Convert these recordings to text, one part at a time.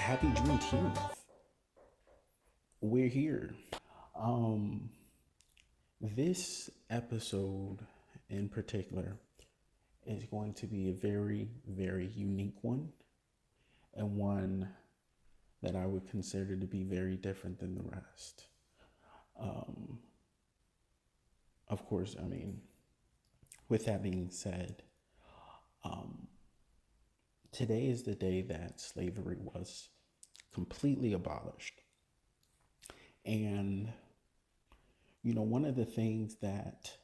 Happy Juneteenth. We're here. Um, this episode in particular is going to be a very, very unique one, and one that I would consider to be very different than the rest. Um, of course, with that being said, um, today is the day that slavery was completely abolished. And, one of the things that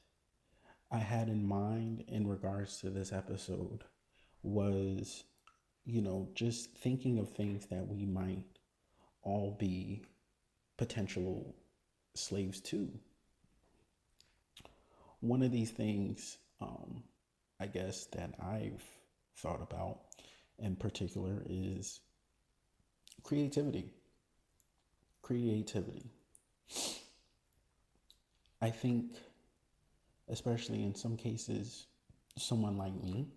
I had in mind in regards to this episode was, just thinking of things that we might all be potential slaves to. One of these things, I guess, that I've thought about in particular is creativity. Creativity. I think, especially in some cases, someone like me,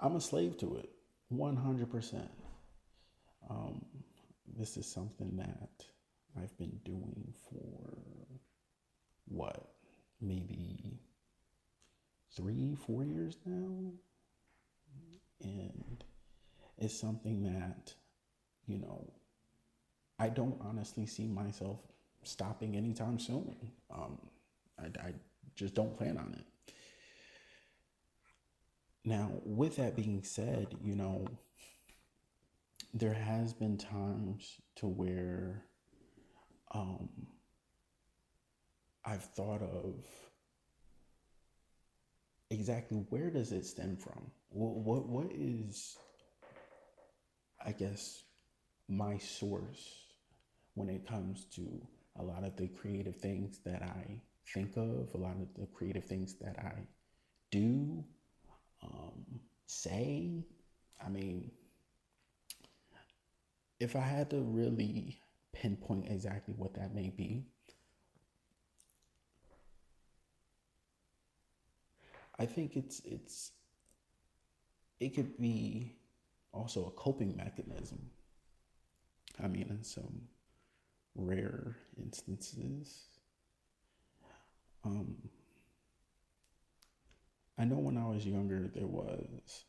I'm a slave to it, 100%. Um, this is something that I've been doing for what, maybe 3, 4 years now? And it's something that, you know, I don't honestly see myself stopping anytime soon. I just don't plan on it. Now, with that being said, there has been times to where um, I've thought of exactly where does it stem from? What is, I guess, my source when it comes to a lot of the creative things that I think of, a lot of the creative things that I do, say. I mean, if I had to really pinpoint exactly what that may be, I think it could be also a coping mechanism. I mean, in some rare instances, um, I know when I was younger there was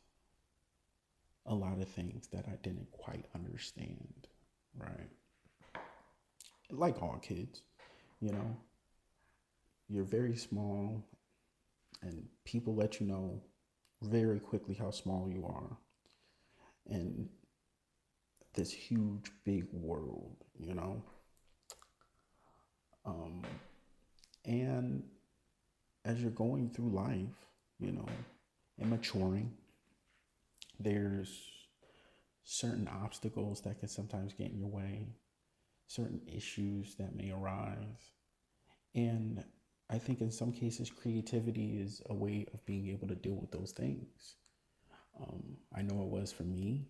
a lot of things that I didn't quite understand, right? Like all kids, you know, you're very small and people let you know very quickly how small you are. And this huge, big world, Um, and as you're going through life, you know, and maturing, there's certain obstacles that can sometimes get in your way, certain issues that may arise. And I think in some cases, creativity is a way of being able to deal with those things. I know it was for me,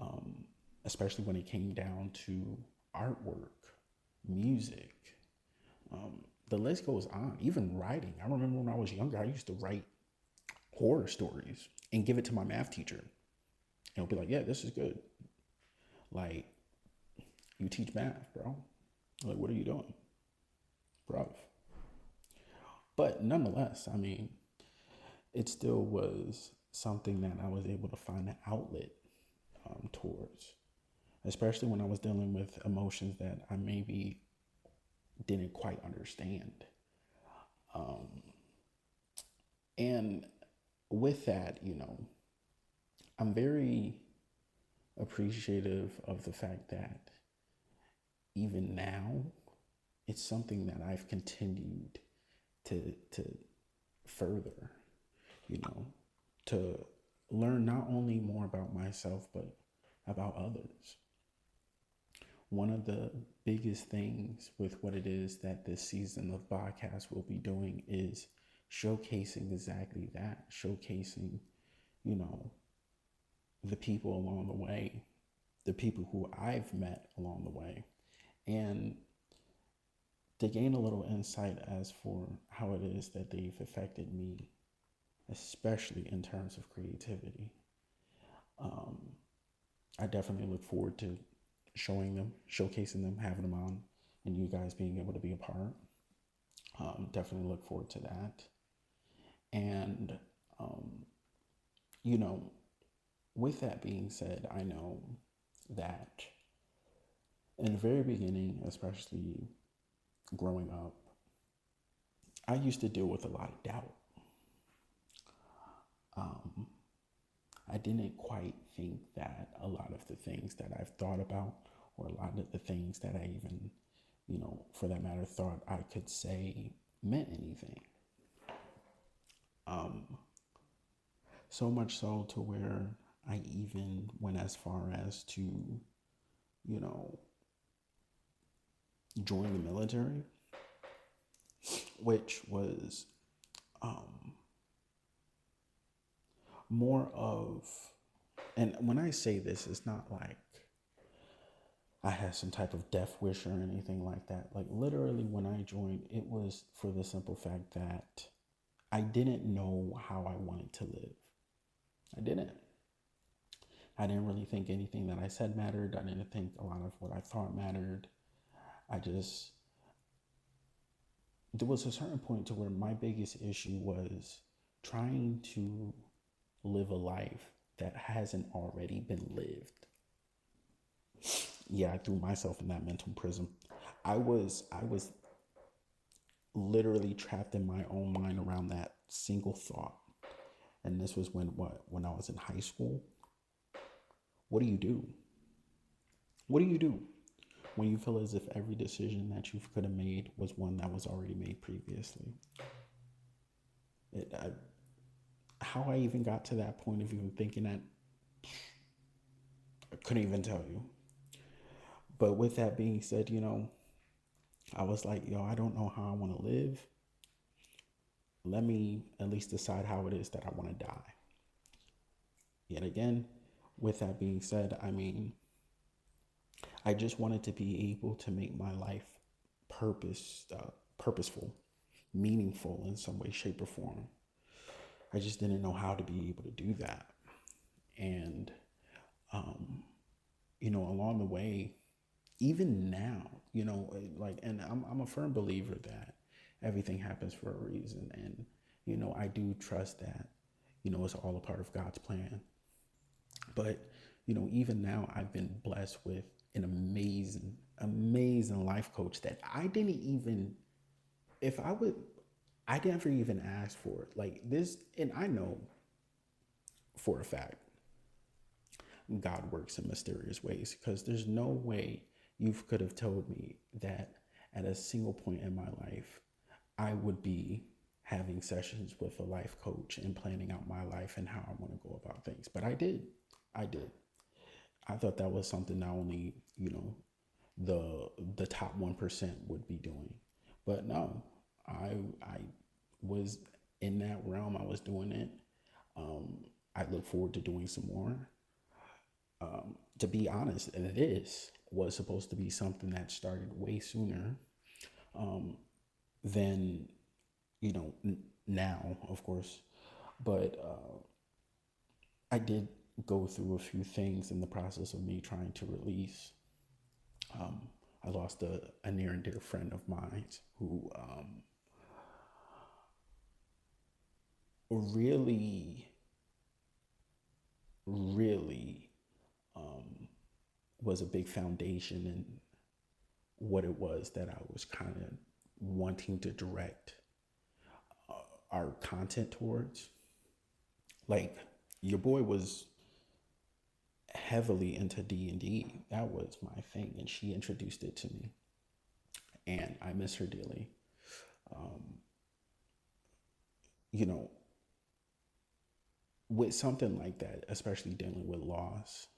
um, especially when it came down to artwork, music. The list goes on. Even writing. I remember when I was younger, I used to write horror stories and give it to my math teacher. And he'll be like, "Yeah, this is good. Like, you teach math, bro. Like, what are you doing, bro?" But nonetheless, it still was something that I was able to find an outlet towards, especially when I was dealing with emotions that I maybe didn't quite understand. Um, and with that, I'm very appreciative of the fact that even now, it's something that I've continued to further, you know, to learn not only more about myself, but about others. One of the biggest things with what it is that this season of podcast will be doing is showcasing exactly that, showcasing, you know, the people along the way, the people who I've met along the way, and to gain a little insight as for how it is that they've affected me, especially in terms of creativity. Um, I definitely look forward to showing them, showcasing them, having them on, and you guys being able to be a part. Definitely look forward to that. And, um, you know, with that being said, I know that in the very beginning, especially growing up, I used to deal with a lot of doubt. Um, I didn't quite think that a lot of the things that I've thought about, or a lot of the things that I even, for that matter, thought I could say meant anything. Um, so much so to where I even went as far as to, you know, join the military, which was um, more of, and when I say this, it's not like I had some type of death wish or anything like that. Like literally when I joined, it was for the simple fact that I didn't know how I wanted to live. I didn't. I didn't really think anything that I said mattered. I didn't think a lot of what I thought mattered. I just, there was a certain point to where my biggest issue was trying to live a life that hasn't already been lived. Yeah, I threw myself in that mental prison. I was literally trapped in my own mind around that single thought. And this was when I was in high school. What do you do? What do you do when you feel as if every decision that you could have made was one that was already made previously? It, I, how I even got to that point of even thinking that, I couldn't even tell you. But with that being said, I was like, yo, I don't know how I want to live. Let me at least decide how it is that I want to die. Yet again, with that being said, I mean, I just wanted to be able to make my life purposeful, meaningful in some way, shape, or form. I just didn't know how to be able to do that. And, um, along the way, even now, and I'm a firm believer that everything happens for a reason. And, I do trust that, it's all a part of God's plan. But, even now I've been blessed with an amazing, amazing life coach that I didn't even, if I would, I never even asked for it. Like this, and I know for a fact God works in mysterious ways, because there's no way you could have told me that at a single point in my life, I would be having sessions with a life coach and planning out my life and how I want to go about things. But I did. I did. I thought that was something not only, the top 1% would be doing. But no, I was in that realm. I was doing it. I look forward to doing some more. To be honest, this was supposed to be something that started way sooner than, now, of course. But I did go through a few things in the process of me trying to release. I lost a near and dear friend of mine who really, really was a big foundation in what it was that I was kind of wanting to direct our content towards. Like, your boy was heavily into D&D. That was my thing, and she introduced it to me, and I miss her dearly. Um, you know, with something like that, especially dealing with loss,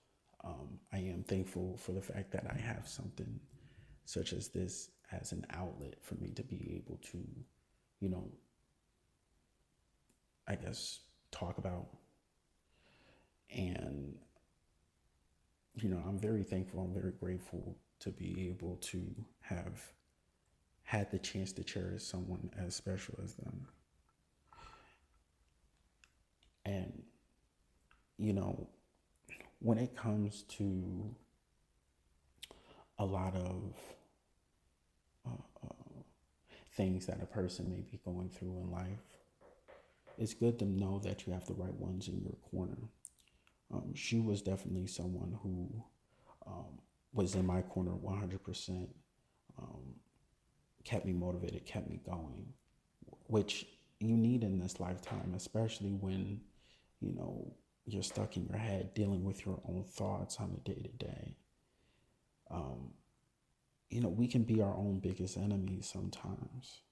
I am thankful for the fact that I have something such as this as an outlet for me to be able to, you know, I guess, talk about. And, I'm very thankful, I'm very grateful to be able to have had the chance to cherish someone as special as them. And, you know, when it comes to a lot of things that a person may be going through in life, it's good to know that you have the right ones in your corner. She was definitely someone who was in my corner 100%, kept me motivated, kept me going, which you need in this lifetime, especially when, you know, you're stuck in your head dealing with your own thoughts on a day to day. You know, we can be our own biggest enemies sometimes,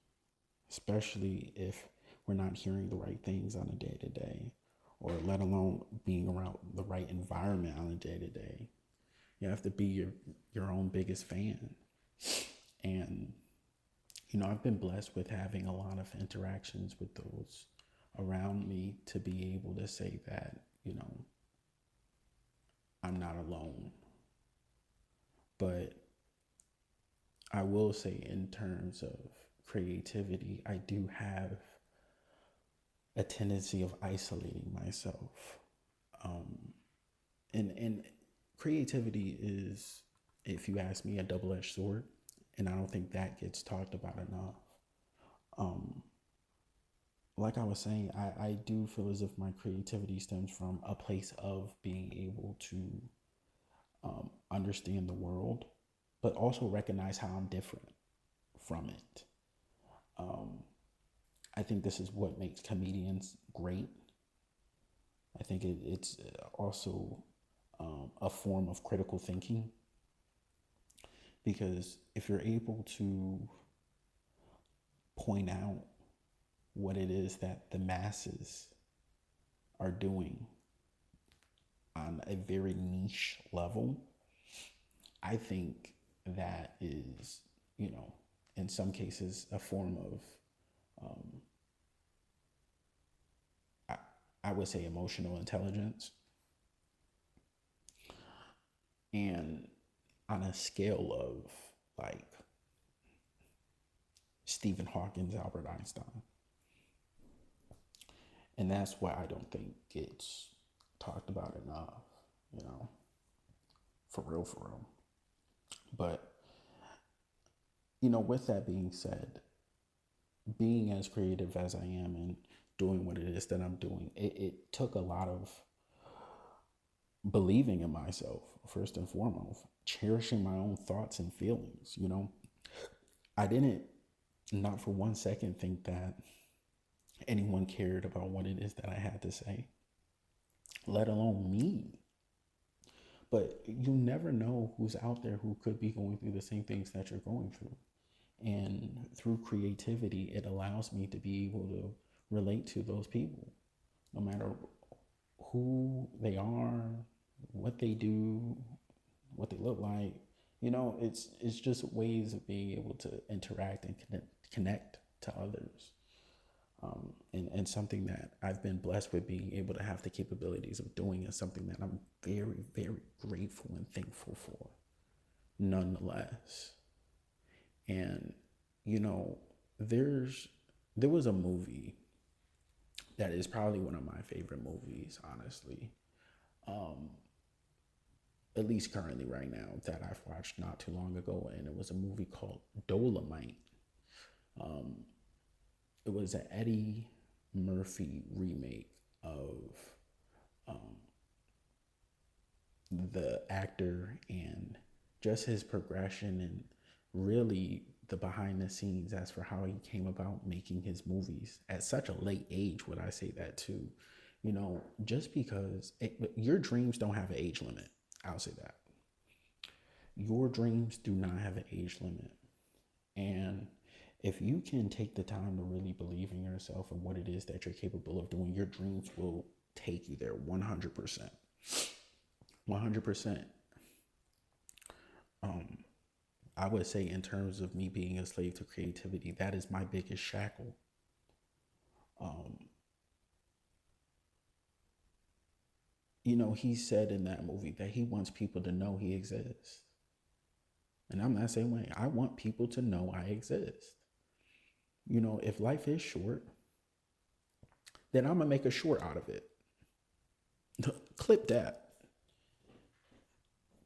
especially if we're not hearing the right things on a day to day, or let alone being around the right environment on a day to day. You have to be your own biggest fan. And, you know, I've been blessed with having a lot of interactions with those around me to be able to say that, you know, I'm not alone. But I will say, in terms of creativity, I do have a tendency of isolating myself. And creativity is, if you ask me, a double-edged sword, and I don't think that gets talked about enough. Like I was saying, I do feel as if my creativity stems from a place of being able to understand the world, but also recognize how I'm different from it. I think this is what makes comedians great. I think it's also a form of critical thinking, because if you're able to point out what it is that the masses are doing on a very niche level, I think that is, you know, in some cases, a form of, I would say, emotional intelligence. And on a scale of like Stephen Hawking's, Albert Einstein. And that's why I don't think it's talked about enough, you know, for real, for real. But, you know, with that being said, being as creative as I am and doing what it is that I'm doing, it took a lot of believing in myself, first and foremost, cherishing my own thoughts and feelings, you know. I didn't, not for one second, think that anyone cared about what it is that I had to say, let alone me. But you never know who's out there who could be going through the same things that you're going through. And through creativity, it allows me to be able to relate to those people, no matter who they are, what they do, what they look like. You know, it's just ways of being able to interact and connect to others. And something that I've been blessed with being able to have the capabilities of doing is something that I'm very, very grateful and thankful for, nonetheless. And, you know, there was a movie that is probably one of my favorite movies, honestly. At least currently right now, that I've watched not too long ago, and it was a movie called Dolomite. It was an Eddie Murphy remake of the actor and just his progression, and really the behind the scenes as for how he came about making his movies at such a late age. Would I say that too? You know, just because your dreams don't have an age limit. I'll say that. Your dreams do not have an age limit. And if you can take the time to really believe in yourself and what it is that you're capable of doing, your dreams will take you there 100%. 100%. I would say, in terms of me being a slave to creativity, that is my biggest shackle. You know, he said in that movie that he wants people to know he exists. And I'm that same way. I want people to know I exist. You know, if life is short, then I'm going to make a short out of it. Clip that.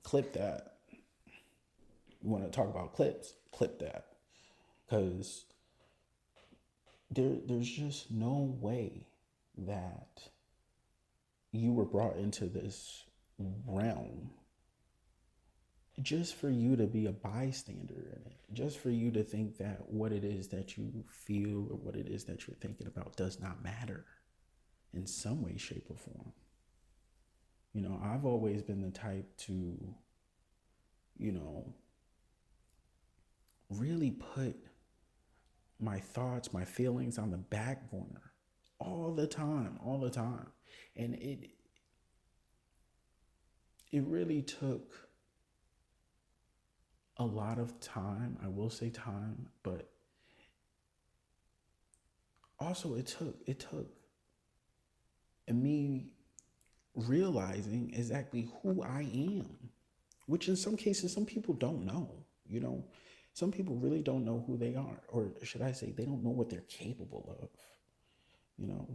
clip that. You want to talk about clips? Clip that. Because there's just no way that you were brought into this realm just for you to be a bystander in it, just for you to think that what it is that you feel or what it is that you're thinking about does not matter in some way, shape, or form. You know, I've always been the type to, you know, really put my thoughts, my feelings on the back burner all the time, all the time. And it really took a lot of time. I will say time, but also it took me realizing exactly who I am, which in some cases some people don't know. You know, some people really don't know who they are, or should I say they don't know what they're capable of. You know,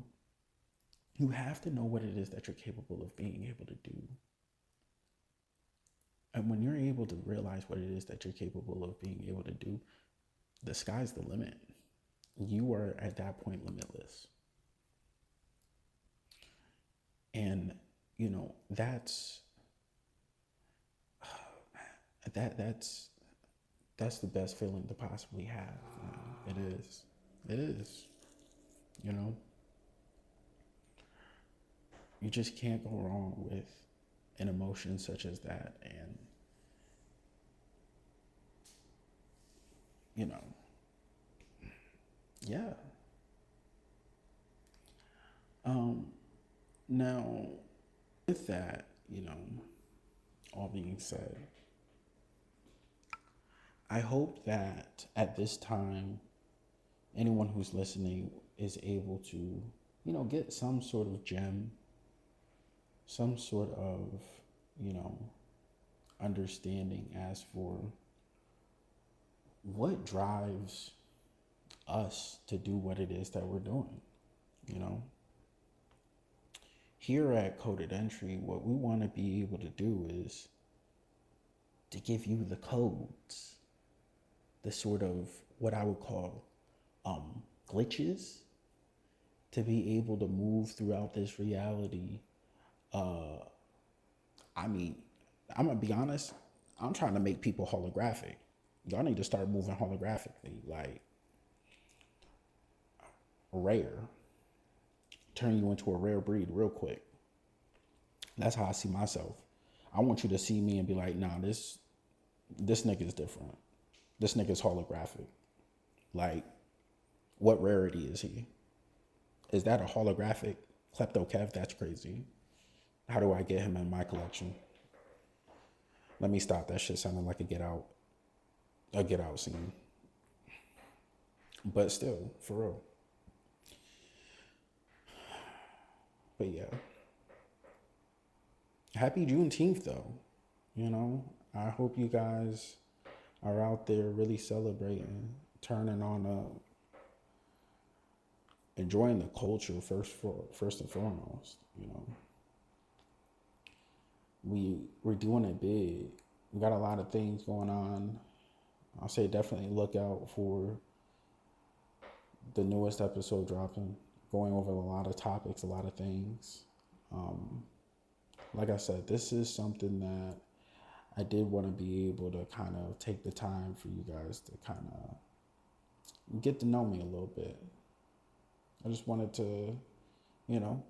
you have to know what it is that you're capable of being able to do. And when you're able to realize what it is that you're capable of being able to do, the sky's the limit. You are at that point limitless. And, you know, that's the best feeling to possibly have. You know? It is. It is. You know, you just can't go wrong with an emotion such as that. And, you know, yeah. Now, with that, you know, all being said, I hope that at this time, anyone who's listening is able to, you know, get some sort of gem, some sort of, you know, understanding as for what drives us to do what it is that we're doing, you know. Here at Coded Entry, what we want to be able to do is to give you the codes, the sort of what I would call glitches to be able to move throughout this reality. I mean, I'm gonna be honest, I'm trying to make people holographic. Y'all need to start moving holographically, like rare. Turn you into a rare breed real quick. That's how I see myself. I want you to see me and be like, nah, this nigga is different. This nigga is holographic. Like, what rarity is he? Is that a holographic Klepto Kev? That's crazy. How do I get him in my collection? Let me stop. That shit sounded like a Get Out scene. But still, for real. But yeah. Happy Juneteenth, though. You know, I hope you guys are out there really celebrating, turning on up, enjoying the culture first and foremost. You know, we're doing it big. We got a lot of things going on. I'll say definitely look out for the newest episode dropping, going over a lot of topics, a lot of things. Like I said, this is something that I did want to be able to kind of take the time for you guys to kind of get to know me a little bit. I just wanted to, you know,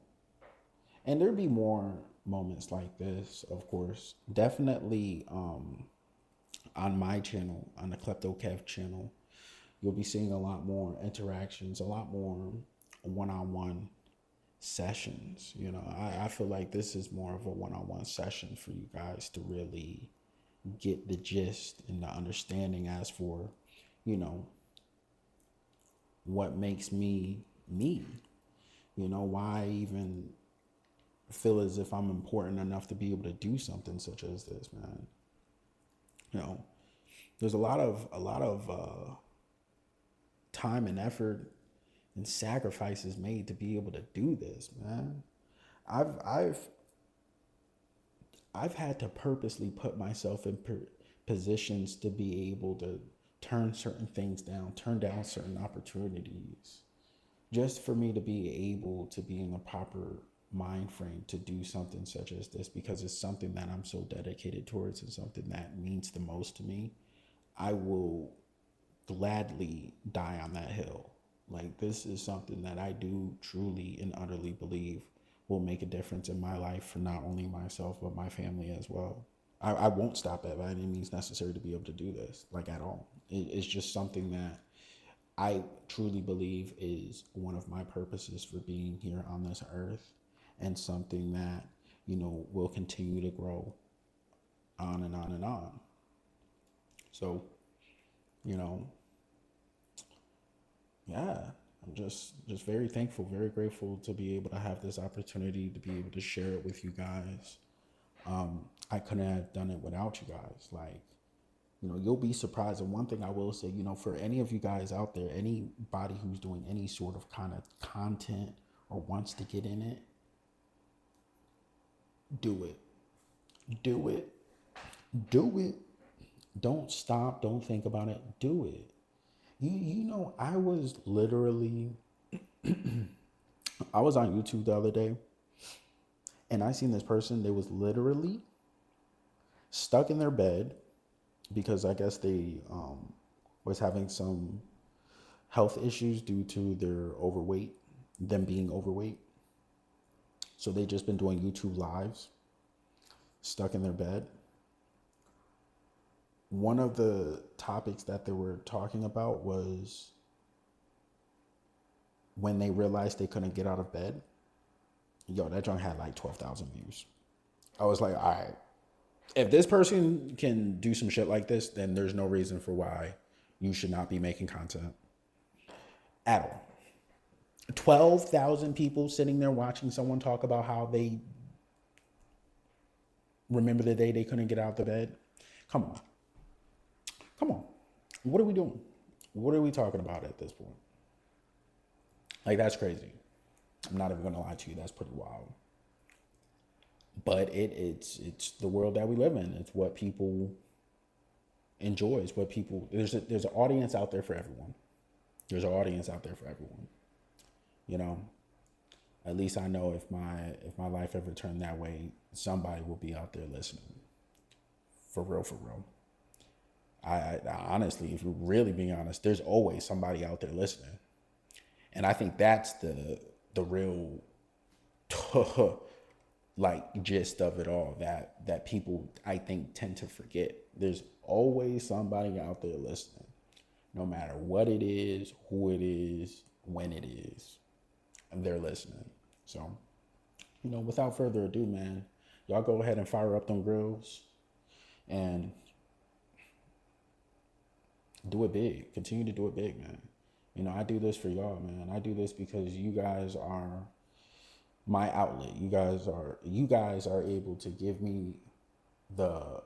and there'd be more moments like this, of course. Definitely on my channel, on the Klepto Kev channel, you'll be seeing a lot more interactions, a lot more one-on-one sessions. You know, I feel like this is more of a one-on-one session for you guys to really get the gist and the understanding as for, you know, what makes me me. You know, why I even feel as if I'm important enough to be able to do something such as this, man. You know, there's a lot of time and effort and sacrifices made to be able to do this, man. I've had to purposely put myself in positions to be able to turn certain things down, turn down certain opportunities, just for me to be able to be in the proper mind frame to do something such as this, because it's something that I'm so dedicated towards and something that means the most to me. I will gladly die on that hill. Like, this is something that I do truly and utterly believe will make a difference in my life for not only myself, but my family as well. I won't stop at by any means necessary to be able to do this, like, at all. It's just something that I truly believe is one of my purposes for being here on this earth, and something that, will continue to grow on and on and on. So, yeah, I'm just very thankful, very grateful to be able to have this opportunity to be able to share it with you guys. I couldn't have done it without you guys. Like, you'll be surprised. And one thing I will say, for any of you guys out there, anybody who's doing any sort of kind of content or wants to get in it, do it. Do it. Do it. Don't stop. Don't think about it. Do it. I was literally, I was on YouTube the other day, and I seen this person. They was literally stuck in their bed because I guess they was having some health issues due to them being overweight. So they just been doing YouTube lives, stuck in their bed. One of the topics that they were talking about was when they realized they couldn't get out of bed. Yo, that joint had like 12,000 views. I was like, all right, if this person can do some shit like this, then there's no reason for why you should not be making content at all. 12,000 people sitting there watching someone talk about how they remember the day they couldn't get out of the bed. Come on. What are we doing? What are we talking about at this point? Like, that's crazy. I'm not even gonna lie to you. That's pretty wild. But it's the world that we live in. It's what people enjoy. It's what people, there's an audience out there for everyone. There's an audience out there for everyone. At least I know if my life ever turned that way, somebody will be out there listening. For real. I honestly, if you're really being honest, there's always somebody out there listening. And I think that's the real like gist of it all, that people, I think, tend to forget. There's always somebody out there listening, no matter what it is, who it is, when it is, and they're listening. So, without further ado, man, y'all go ahead and fire up them grills and do it big. Continue to do it big, man. I do this for y'all, man. I do this because you guys are my outlet. You guys are able to give me the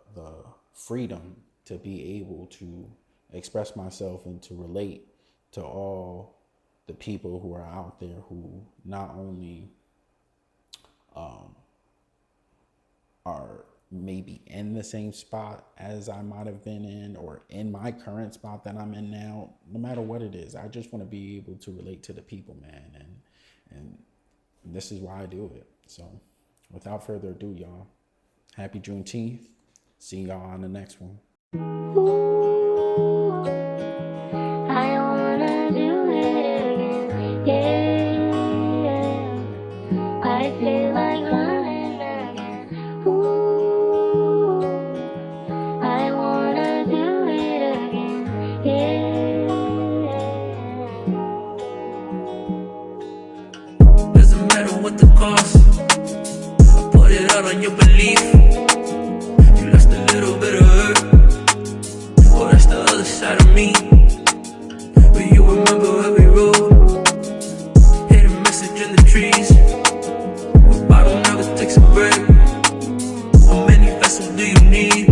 freedom to be able to express myself and to relate to all the people who are out there who not only are maybe in the same spot as I might have been in, or in my current spot that I'm in now. No matter what it is, I just want to be able to relate to the people, man, and this is why I do it. So without further ado, y'all, happy Juneteenth. See y'all on the next one. I wanna do it again, yeah. I feel like running again. Ooh, I wanna do it again, yeah. Doesn't matter what the cost, I put it out on your belief. You lost a little bit of hurt, oh, that's the other side of me. But you remember every road, hidden message in the trees. A bottle never takes a break. How many vessels do you need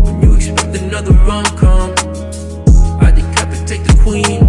when you expect another rom-com? I decapitate the queen.